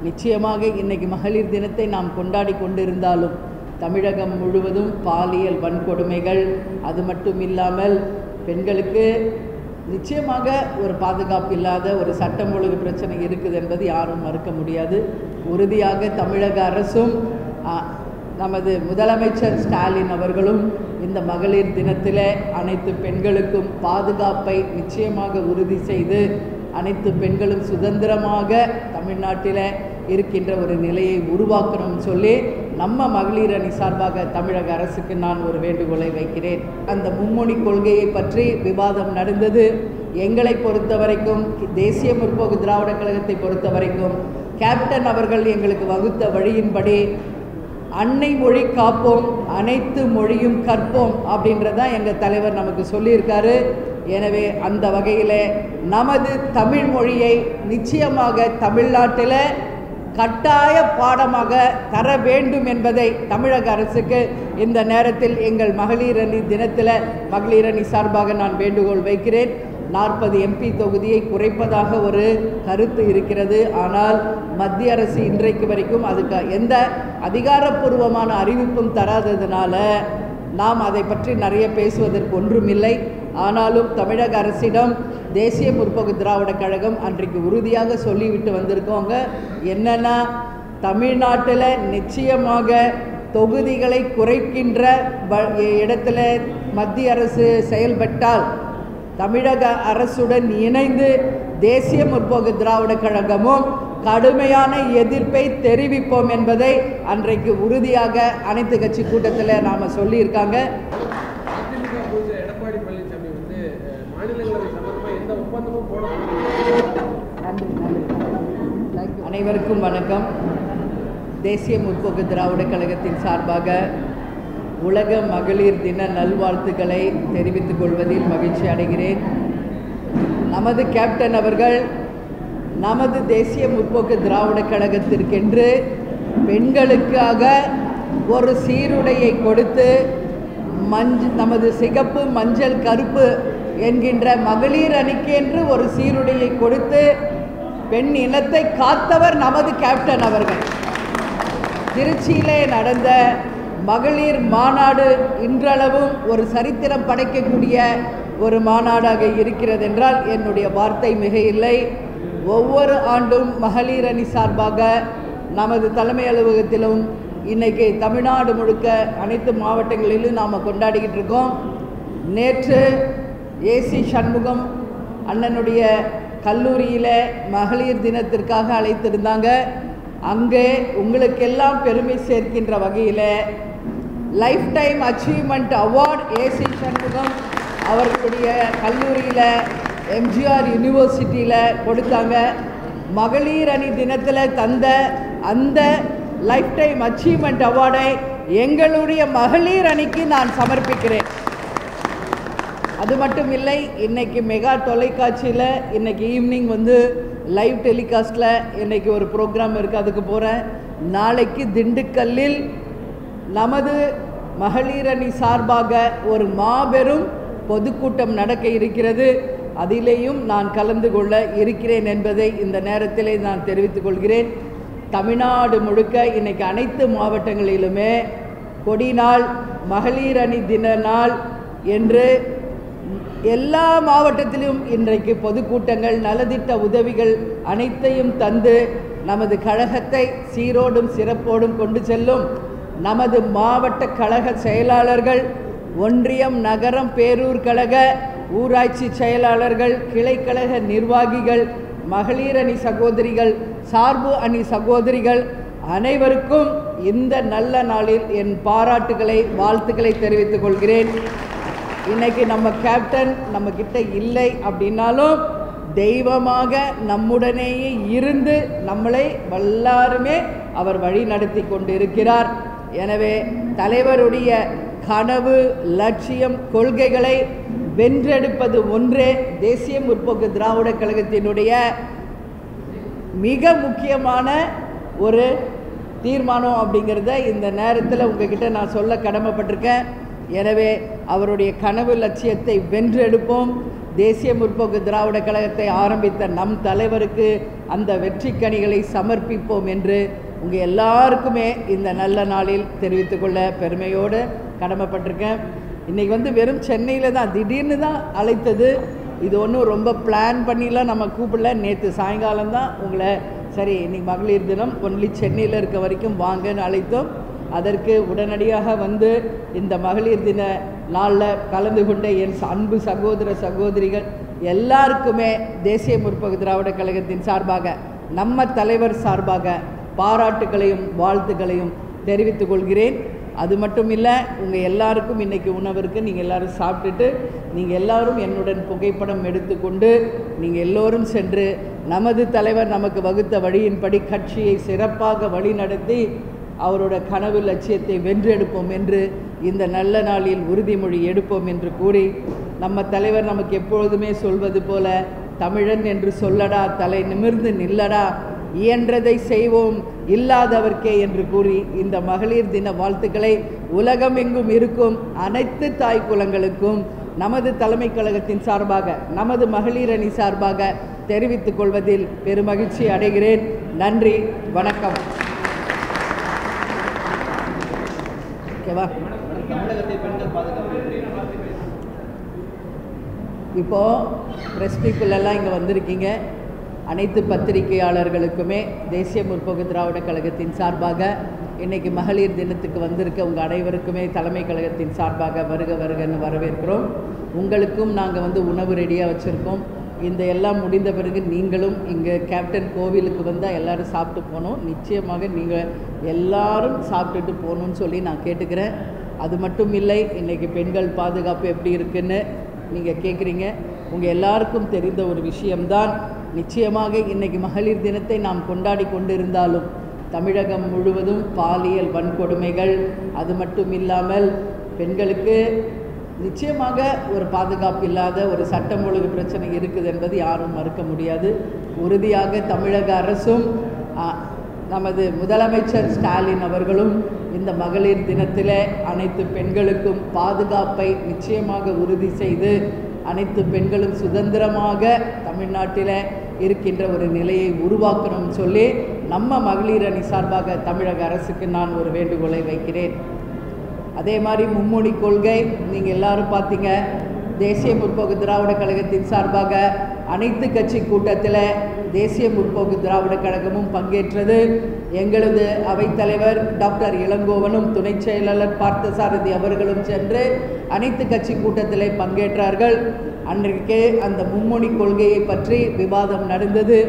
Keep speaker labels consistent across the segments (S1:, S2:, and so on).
S1: நிச்சயமாக இன்னைக்கு மகளிர் தினத்தை நாம் கொண்டாடி கொண்டிருந்தாலும் தமிழகம் முழுவதும் பாலியல் வன்கொடுமைகள், அது மட்டும் இல்லாமல் பெண்களுக்கு நிச்சயமாக ஒரு பாதுகாப்பு இல்லாத ஒரு சட்டம் ஒழுங்கு பிரச்சனை இருக்குது என்பது யாரும் மறுக்க முடியாது. உறுதியாக தமிழக அரசும் நமது முதலமைச்சர் ஸ்டாலின் அவர்களும் இந்த மகளிர் தினத்தில் அனைத்து பெண்களுக்கும் பாதுகாப்பை நிச்சயமாக உறுதி செய்து அனைத்து பெண்களும் சுதந்திரமாக தமிழ்நாட்டில் இருக்கின்ற ஒரு நிலையை உருவாக்கணும்னு சொல்லி நம்ம மகளிர் அணி சார்பாக தமிழக அரசுக்கு நான் ஒரு வேண்டுகோளை வைக்கிறேன். அந்த மும்மொழி கொள்கையை பற்றி விவாதம் நடந்தது. எங்களை பொறுத்த வரைக்கும், தேசிய முற்போக்கு திராவிட கழகத்தை பொறுத்த வரைக்கும், கேப்டன் அவர்கள் எங்களுக்கு வகுத்த வழியின்படி அன்னை மொழி காப்போம், அனைத்து மொழியும் கற்போம் அப்படின்றதான் எங்கள் தலைவர் நமக்கு சொல்லியிருக்காரு. எனவே அந்த வகையில் நமது தமிழ் மொழியை நிச்சயமாக தமிழ்நாட்டில் கட்டாய பாடமாக தர வேண்டும் என்பதை தமிழக அரசுக்கு இந்த நேரத்தில் எங்கள் மகளிர் அணி தினத்தில் மகளிர் அணி சார்பாக நான் வேண்டுகோள் வைக்கிறேன். 40 MP தொகுதியை குறைப்பதாக ஒரு கருத்து இருக்கிறது. ஆனால் மத்திய அரசு இன்றைக்கு வரைக்கும் அதுக்கு எந்த அதிகாரப்பூர்வமான அறிவிப்பும் தராததுனால நாம் அதை பற்றி நிறைய பேசுவதற்கு ஒன்றுமில்லை. ஆனாலும் தமிழக அரசிடம் தேசிய முற்போக்கு திராவிட கழகம் அன்றைக்கு உறுதியாக சொல்லிவிட்டு வந்திருக்கோங்க. என்னென்னா, தமிழ்நாட்டில் நிச்சயமாக தொகுதிகளை குறைக்கின்ற இடத்துல மத்திய அரசு செயல்பட்டால் தமிழக அரசுடன் இணைந்து தேசிய முற்போக்கு திராவிட கழகமும் கடுமையான எதிர்ப்பை தெரிவிப்போம் என்பதை அன்றைக்கு உறுதியாக அனைத்து கட்சி கூட்டத்தில் நாம் சொல்லியிருக்காங்க.
S2: எடப்பாடி பழனிசாமி வந்து மாநிலங்களவை சம்பந்தமாக எந்த ஒப்பந்தமும் போட.
S1: அனைவருக்கும் வணக்கம். தேசிய முற்போக்கு திராவிட கழகத்தின் சார்பாக உலக மகளிர் தின நல்வாழ்த்துக்களை தெரிவித்துக் கொள்வதில் மகிழ்ச்சி அடைகிறேன். நமது கேப்டன் அவர்கள் நமது தேசிய முற்போக்கு திராவிட கழகத்திற்கென்று பெண்களுக்காக ஒரு சீருடையை கொடுத்து நமது சிகப்பு மஞ்சள் கருப்பு என்கின்ற மகளிர் அணிக்கென்று ஒரு சீருடையை கொடுத்து பெண் இனத்தை காத்தவர் நமது கேப்டன் அவர்கள். திருச்சியிலே நடந்த மகளிர் மாநாடு இன்றளவும் ஒரு சரித்திரம் படைக்கக்கூடிய ஒரு மாநாடாக இருக்கிறது என்றால் என்னுடைய வார்த்தை மிக இல்லை. ஒவ்வொரு ஆண்டும் மகளிர் அணி சார்பாக நமது தலைமை அலுவலகத்திலும் இன்றைக்கி தமிழ்நாடு முழுக்க அனைத்து மாவட்டங்களிலும் நாம் கொண்டாடிக்கிட்டு இருக்கோம். நேற்று ஏசி சண்முகம் அண்ணனுடைய கல்லூரியில் மகளிர் தினத்திற்காக அழைத்திருந்தாங்க. அங்கே உங்களுக்கெல்லாம் பெருமை சேர்க்கின்ற வகையில் life time achievement award AC Shanmugam அவர்களுடைய கல்லூரியில் எம்ஜிஆர் யூனிவர்சிட்டியில் கொடுத்தாங்க. மகளிர் அணி தினத்தில் தந்த அந்த லைஃப் டைம் அச்சீவ்மெண்ட் அவார்டை எங்களுடைய மகளிர் அணிக்கு நான் சமர்ப்பிக்கிறேன். அது மட்டும் இல்லை, இன்றைக்கி மெகா தொலைக்காட்சியில் இன்றைக்கி ஈவினிங் வந்து லைவ் டெலிகாஸ்டில் இன்றைக்கி ஒரு ப்ரோக்ராம் இருக்குது, அதுக்கு போகிறேன். நாளைக்கு திண்டுக்கல்லில் நமது மகளிர் அணி சார்பாக ஒரு மாபெரும் பொதுக்கூட்டம் நடக்க இருக்கிறது. அதிலேயும் நான் கலந்து கொள்ள இருக்கிறேன் என்பதை இந்த நேரத்தில் நான் தெரிவித்துக் கொள்கிறேன். தமிழ்நாடு முழுக்க இன்றைக்கி அனைத்து மாவட்டங்களிலுமே கொடி நாள், மகளிர் அணி தின நாள் என்று எல்லா மாவட்டத்திலும் இன்றைக்கு பொதுக்கூட்டங்கள், நலத்திட்ட உதவிகள் அனைத்தையும் தந்து நமது கழகத்தை சீரோடும் சிறப்போடும் கொண்டு செல்லும் நமது மாவட்ட கழக செயலாளர்கள், ஒன்றியம், நகரம், பேரூர் கழக ஊராட்சி செயலாளர்கள், கிளைக்கழக நிர்வாகிகள், மகளிர் அணி சகோதரிகள், சார்பு அணி சகோதரிகள் அனைவருக்கும் இந்த நல்ல நாளில் என் பாராட்டுகளை, வாழ்த்துக்களை தெரிவித்துக் கொள்கிறேன். இன்றைக்கி நம்ம கேப்டன் நம்மக்கிட்ட இல்லை அப்படின்னாலும் தெய்வமாக நம்முடனேயே இருந்து நம்மளை எல்லாருமே அவர் வழி நடத்தி கொண்டு இருக்கிறார். எனவே தலைவருடைய கனவு, லட்சியம், கொள்கைகளை வென்றெடுப்பது ஒன்றே தேசிய முற்போக்கு திராவிட கழகத்தினுடைய மிக முக்கியமான ஒரு தீர்மானம் அப்படிங்கிறத இந்த நேரத்தில் உங்ககிட்ட நான் சொல்ல கடமைப்பட்டிருக்கேன். எனவே அவருடைய கனவு லட்சியத்தை வென்றெடுப்போம். தேசிய முற்போக்கு திராவிட கழகத்தை ஆரம்பித்த நம் தலைவருக்கு அந்த வெற்றி கனிகளை சமர்ப்பிப்போம் என்று உங்கள் எல்லாருக்குமே இந்த நல்ல நாளில் தெரிவித்துக்கொள்ள பெருமையோடு கடமைப்பட்டிருக்கேன். இன்றைக்கி வெறும் சென்னையில் தான் திடீர்னு தான் அழைத்தது. இது ஒன்றும் ரொம்ப பிளான் பண்ணிலாம் நம்ம கூப்பிடல. நேற்று சாயங்காலம் தான் உங்களை சரி இன்றைக்கி மகளிர் தினம் ஒன்லி சென்னையில் இருக்க வரைக்கும் வாங்கன்னு அழைத்தோம். அதற்கு உடனடியாக இந்த மகளிர் தின நாளில் கலந்து கொண்ட என் அன்பு சகோதர சகோதரிகள் எல்லாருக்குமே தேசிய முற்போக்கு திராவிட கழகத்தின் சார்பாக நம்ம தலைவர் சார்பாக பாராட்டுகளையும் வாழ்த்துக்களையும் தெரிவித்துக் கொள்கிறேன். அது மட்டும் இல்லை, உங்கள் எல்லாருக்கும் இன்றைக்கி உணவிற்கு நீங்கள் எல்லோரும் சாப்பிட்டுட்டு நீங்கள் எல்லோரும் என்னுடன் புகைப்படம் எடுத்துக்கொண்டு நீங்கள் எல்லோரும் சென்று நமது தலைவர் நமக்கு வகுத்த வழியின்படி கட்சியை சிறப்பாக வழி நடத்தி அவரோட கனவு லட்சியத்தை வென்றெடுப்போம் என்று இந்த நல்ல நாளில் உறுதிமொழி எடுப்போம் என்று கூறி, நம்ம தலைவர் நமக்கு எப்பொழுதுமே சொல்வது போல தமிழன் என்று சொல்லடா, தலை நிமிர்ந்து நில்லடா, இயன்றதை செய்வோம் இல்லாதவர்க்கே என்று கூறி இந்த மகளிர் தின வாழ்த்துக்களை உலகமெங்கும் இருக்கும் அனைத்து தாய் குலங்களுக்கும் நமது தலைமை கழகத்தின் சார்பாக நமது மகளிர் அணி சார்பாக தெரிவித்துக் கொள்வதில் பெருமகிழ்ச்சி அடைகிறேன். நன்றி, வணக்கம். ஓகேவா? இப்போது ப்ரெஸ் பீப்புள் எல்லாம் இங்கே வந்திருக்கீங்க. அனைத்து பத்திரிகையாளர்களுக்குமே தேசிய முற்போக்கு திராவிட கழகத்தின் சார்பாக இன்றைக்கி மகளிர் தினத்துக்கு வந்திருக்க உங்கள் அனைவருக்குமே தலைமை கழகத்தின் சார்பாக வருக வருகன்னு வரவேற்கிறோம். உங்களுக்கும் நாங்கள் உணவு ரெடியாக வச்சுருக்கோம். இந்த எல்லாம் முடிந்த பிறகு நீங்களும் இங்கே கேப்டன் கோவிலுக்கு வந்தால் எல்லோரும் சாப்பிட்டு போகணும். நிச்சயமாக நீங்கள் எல்லாரும் சாப்பிட்டுட்டு போகணுன்னு சொல்லி நான் கேட்டுக்கிறேன். அது மட்டும் இல்லை, இன்றைக்கி பெண்கள் பாதுகாப்பு எப்படி இருக்குன்னு நீங்கள் கேட்குறீங்க. உங்கள் எல்லாருக்கும் தெரிந்த ஒரு விஷயம்தான். நிச்சயமாக இன்றைக்கி மகளிர் தினத்தை நாம் கொண்டாடி கொண்டிருந்தாலும் தமிழகம் முழுவதும் பாலியல் வன்கொடுமைகள், அது மட்டும் இல்லாமல் பெண்களுக்கு நிச்சயமாக ஒரு பாதுகாப்பு இல்லாத ஒரு சட்டம் ஒழுங்கு பிரச்சனை இருக்குது என்பது யாரும் மறுக்க முடியாது. உறுதியாக தமிழக அரசும் நமது முதலமைச்சர் ஸ்டாலின் அவர்களும் இந்த மகளிர் தினத்தில் அனைத்து பெண்களுக்கும் பாதுகாப்பை நிச்சயமாக உறுதி செய்து அனைத்து பெண்களும் சுதந்திரமாக தமிழ்நாட்டில் இருக்கின்ற ஒரு நிலையை உருவாக்கணும்னு சொல்லி நம்ம மகளிர் அணி சார்பாக தமிழக அரசுக்கு நான் ஒரு வேண்டுகோளை வைக்கிறேன். அதே மாதிரி மும்மொழி கொள்கை நீங்கள் எல்லாரும் பார்த்தீங்க. தேசிய முற்போக்கு திராவிட கழகத்தின் சார்பாக அனைத்து கட்சி கூட்டத்தில் தேசிய முற்போக்கு திராவிட கழகமும் பங்கேற்றது. எங்களது அவைத்தலைவர் டாக்டர் இளங்கோவனும் துணை செயலாளர் பார்த்தசாரதி அவர்களும் சென்று அனைத்து கட்சி கூட்டத்தில் பங்கேற்றார்கள். அன்றைக்கே அந்த மும்மொழி கொள்கையை பற்றி விவாதம் நடந்தது.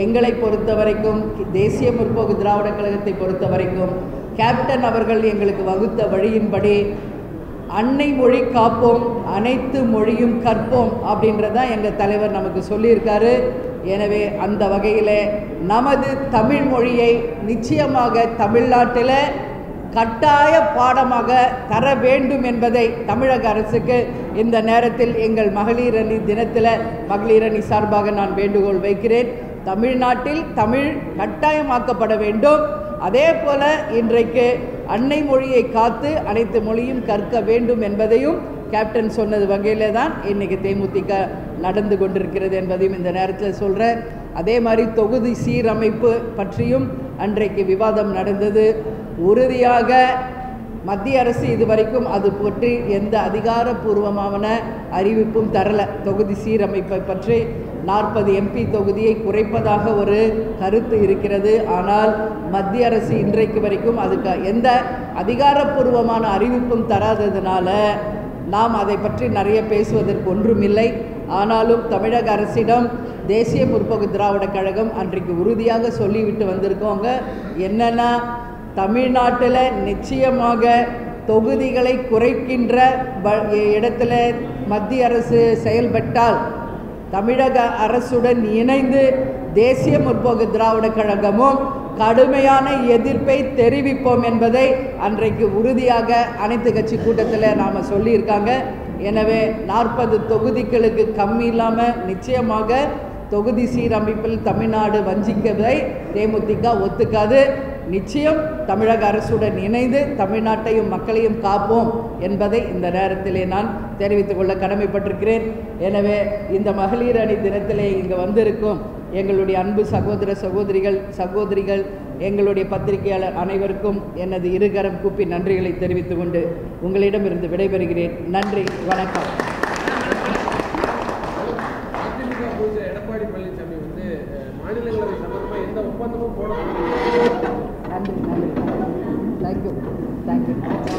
S1: எங்களை பொறுத்த வரைக்கும், தேசிய முற்போக்கு திராவிட கழகத்தை பொறுத்த வரைக்கும் கேப்டன் அவர்கள் எங்களுக்கு வகுத்த வழியின்படி அன்னை மொழி காப்போம், அனைத்து மொழியும் கற்போம் அப்படின்றதான் எங்கள் தலைவர் நமக்கு சொல்லியிருக்காரு. எனவே அந்த வகையில் நமது தமிழ் மொழியை நிச்சயமாக தமிழ்நாட்டில் கட்டாய பாடமாக தர வேண்டும் என்பதை தமிழக அரசுக்கு இந்த நேரத்தில் எங்கள் மகளிர் அணி தினத்தில் மகளிர் அணி சார்பாக நான் வேண்டுகோள் வைக்கிறேன். தமிழ்நாட்டில் தமிழ் கட்டாயமாக்கப்பட வேண்டும். அதே போல இன்றைக்கு அன்னை மொழியை காத்து அனைத்து மொழியும் கற்க வேண்டும் என்பதையும் கேப்டன் சொன்னது வகையில் தான் இன்றைக்கி தேமுதிக நடந்து கொண்டிருக்கிறது என்பதையும் இந்த நேரத்தில் சொல்கிறேன். அதே மாதிரி தொகுதி சீரமைப்பு பற்றியும் அன்றைக்கு விவாதம் நடந்தது. உறுதியாக மத்திய அரசு இதுவரைக்கும் அது பற்றி எந்த அதிகாரப்பூர்வமான அறிவிப்பும் தரல. தொகுதி சீரமைப்பை பற்றி 40 MP தொகுதியை குறைப்பதாக ஒரு கருத்து இருக்கிறது. ஆனால் மத்திய அரசு இன்றைக்கு வரைக்கும் அதுக்கு எந்த அதிகாரப்பூர்வமான அறிவிப்பும் தராததுனால நாம் அதை பற்றி நிறைய பேசுவதற்கு ஒன்றுமில்லை. ஆனாலும் தமிழக அரசிடம் தேசிய முற்போக்கு திராவிட கழகம் அன்றைக்கு உறுதியாக சொல்லிவிட்டு வந்திருக்கோங்க. என்னென்னா, தமிழ்நாட்டில் நிச்சயமாக தொகுதிகளை குறைக்கின்ற இடத்துல மத்திய அரசு செயல்பட்டால் தமிழக அரசுடன் இணைந்து தேசிய முற்போக்கு திராவிட கழகமும் கடுமையான எதிர்ப்பை தெரிவிப்போம் என்பதை அன்றைக்கு உறுதியாக அனைத்து கட்சி கூட்டத்தில் நாம் சொல்லியிருக்காங்க. எனவே 40 தொகுதிகளுக்கு கம்மி இல்லாமல் நிச்சயமாக தொகுதி சீரமைப்பில் தமிழ்நாடு வஞ்சிக்கதை தேமுதிக ஒத்துக்காது. நிச்சயம் தமிழக அரசுடன் இணைந்து தமிழ்நாட்டையும் மக்களையும் காப்போம் என்பதை இந்த நேரத்திலே நான் தெரிவித்துக் கொள்ள கடமைப்பட்டிருக்கிறேன். எனவே இந்த மகளிர் அணி தினத்திலே இங்கே வந்திருக்கும் எங்களுடைய அன்பு சகோதர சகோதரிகள் எங்களுடைய பத்திரிகையாளர் அனைவருக்கும் எனது இருகரம் கூப்பி நன்றிகளை தெரிவித்துக் கொண்டு உங்களிடமிருந்து விடைபெறுகிறேன். நன்றி, வணக்கம்.
S2: அதிமுக பொதுச் எடப்பாடி பழனிசாமி வந்து மாநிலங்களவை சம்பந்தமாக எந்த ஒப்பந்தமும் போட
S1: நன்றி. தேங்க்யூ.